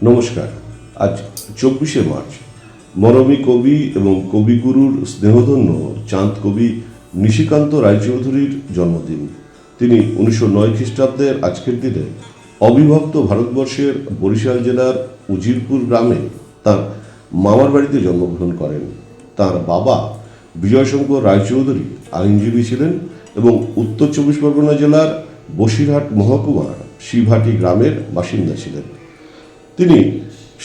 নমস্কার। আজ 24শে মার্চ মরমী কবি এবং কবিগুরুর স্নেহধন্য চাঁদ কবি নিশিকান্ত রায়চৌধুরীর জন্মদিন। তিনি 1909 খ্রিস্টাব্দের আজকের দিনে অবিভক্ত ভারতবর্ষের বরিশাল জেলার উজিরপুর গ্রামে তার মামার বাড়িতে জন্মগ্রহণ করেন। তার বাবা বিজয়শঙ্কর রায়চৌধুরী আইনজীবী ছিলেন এবং উত্তর চব্বিশ পরগনা জেলার বসিরহাট মহকুমার শিবহাটি গ্রামের বাসিন্দা ছিলেন। তিনি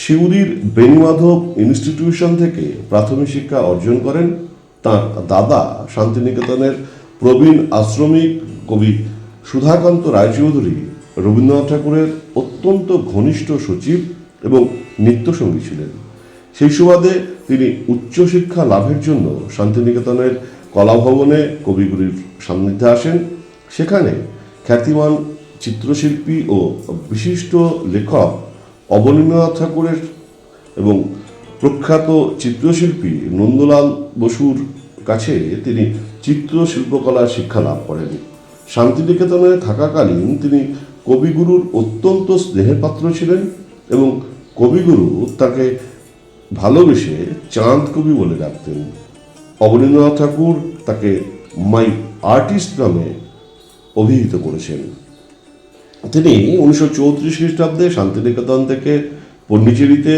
সিউড়ির বেণীমাধব ইনস্টিটিউশন থেকে প্রাথমিক শিক্ষা অর্জন করেন। তাঁর দাদা শান্তিনিকেতনের প্রবীণ আশ্রমিক কবি সুধাকান্ত রায়চৌধুরী রবীন্দ্রনাথ ঠাকুরের অত্যন্ত ঘনিষ্ঠ সচিব এবং নৃত্যসঙ্গী ছিলেন। সেই সুবাদে তিনি উচ্চশিক্ষা লাভের জন্য শান্তিনিকেতনের কলাভবনে কবিগুরুর সান্নিধ্যে আসেন। সেখানে খ্যাতিমান চিত্রশিল্পী ও বিশিষ্ট লেখক অবনীন্দ্রনাথ ঠাকুরের এবং প্রখ্যাত চিত্রশিল্পী নন্দলাল বসুর কাছে তিনি চিত্রশিল্পকলার শিক্ষা লাভ করেন। শান্তিনিকেতনে থাকাকালীন তিনি কবিগুরুর অত্যন্ত স্নেহের পাত্র ছিলেন এবং কবিগুরু তাকে ভালোবেসে চাঁদ কবি বলে ডাকতেন। অবনীন্দ্রনাথ ঠাকুর তাকে মাই আর্টিস্ট নামে অভিহিত করেছেন। তিনি 1934 খ্রিস্টাব্দে শান্তিনিকেতন থেকে পন্ডিচেরিতে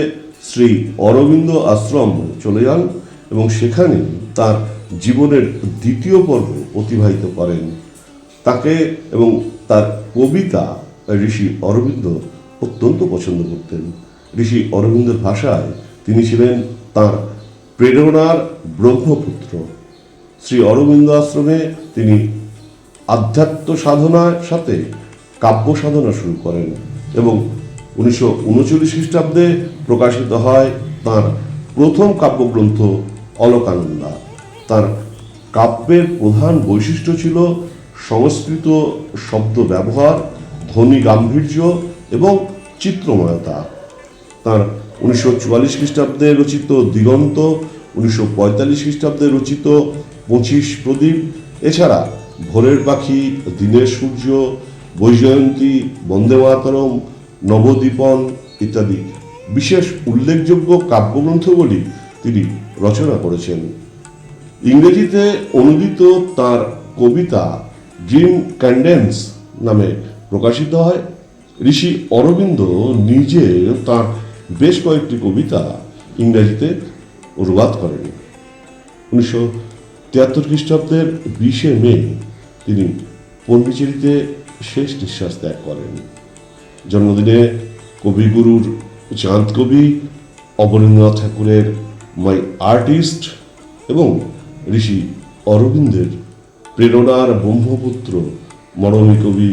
শ্রী অরবিন্দ আশ্রম চলে যান এবং সেখানে তার জীবনের দ্বিতীয় পর্ব অতিবাহিত করেন। তাকে এবং তার কবিতা ঋষি অরবিন্দ অত্যন্ত পছন্দ করতেন। ঋষি অরবিন্দের ভাষায় তিনি ছিলেন তার প্রেরণার ব্রহ্মপুত্র। শ্রী অরবিন্দ আশ্রমে তিনি আধ্যাত্ম সাধনার সাথে কাব্য সাধনা শুরু করেন এবং 1939 খ্রিস্টাব্দে প্রকাশিত হয় তাঁর প্রথম কাব্যগ্রন্থ অলকানন্দা। তাঁর কাব্যের প্রধান বৈশিষ্ট্য ছিল সংস্কৃত শব্দ ব্যবহার, ধ্বনি গাম্ভীর্য এবং চিত্রময়তা। তাঁর 1944 খ্রিস্টাব্দে রচিত দিগন্ত, 1945 খ্রিস্টাব্দে রচিত 25 প্রদীপ, এছাড়া ভোরের পাখি, দিনের সূর্য, বৈজয়ন্তী, বন্দে মাতরম, নবদ্বীপন ইত্যাদি বিশেষ উল্লেখযোগ্য কাব্যগ্রন্থগুলি তিনি রচনা করেছেন। ইংরেজিতে অনুদিত তার কবিতা ড্রিম ক্যান্ডেন্স নামে প্রকাশিত হয়। ঋষি অরবিন্দ নিজে তার বেশ কয়েকটি কবিতা ইংরেজিতে অনুবাদ করেন। 1973 খ্রিস্টাব্দের 20শে মে তিনি পন্ডিচেরিতে শেষ নিঃশ্বাস ত্যাগ করেন। জন্মদিনে কবিগুরুর চাঁদ কবি, অবনীন্দ্রনাথ ঠাকুরের মাই আর্টিস্ট এবং ঋষি অরবিন্দের প্রেরণার ব্রহ্মপুত্র মরমী কবি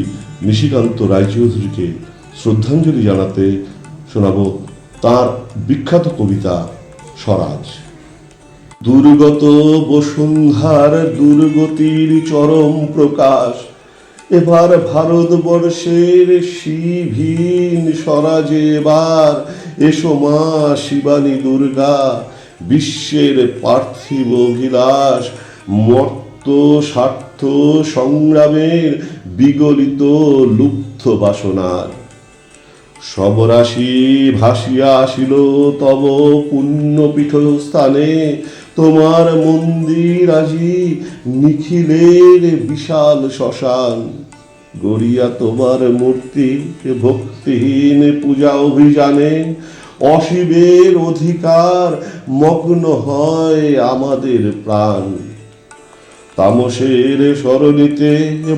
নিশিকান্ত রায়চৌধুরীকে শ্রদ্ধাঞ্জলি জানাতে শোনাব তার বিখ্যাত কবিতা স্বরাজ। দুর্গত বসুন্ধার দুর্গতির চরম প্রকাশ, এবার ভারতবর্ষের শিভীন স্বরাজে এবার এসো মা শিবানী দুর্গা, বিশ্বের পার্থিব অভিলাষ মর্ত স্বার্থ সংগ্রামের বিগলিত লুব্ধ বাসনার। সবরাশি ভাসিয়া আসিল তব পুণ্য পীঠস্থানে, তোমার মন্দির আজি নিখিলের বিশাল শ্মশান। গড়িয়া তোমার মূর্তি ভক্তিহীন পূজা অভিযানে, অশিবের অধিকার মগ্ন হয় আমাদের প্রাণ। তামসের সরণিতে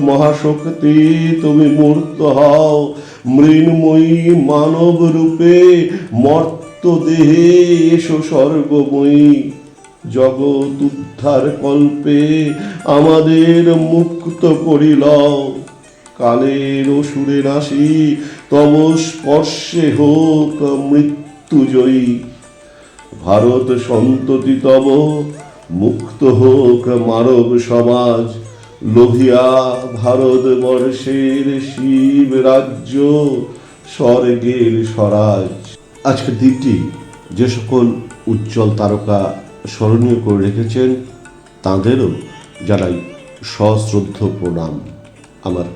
মহাশক্তি তুমি মূর্ত হও, মৃন্ময়ী মানব রূপে মর্ত দেহে এসো স্বর্গময়ী। জগৎ উদ্ধার কল্পে আমাদের মুক্ত করিল, কালের অসুরে নাশি তব স্পর্শে হোক মৃত্যুজয়ী। ভারত সন্ততি তব মুক্ত হোক মানব সমাজ, লোভিয়া ভারতবর্ষের শিব রাজ্য স্বর্গের স্বরাজ। আজকের দিনটি যে সকল উজ্জ্বল তারকা স্মরণীয় করে রেখেছেন তাঁদেরও জানাই সশ্রদ্ধ প্রণাম। আমার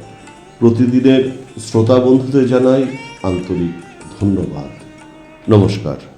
প্রতিদিনের শ্রোতা বন্ধুদের জানাই আন্তরিক ধন্যবাদ। নমস্কার।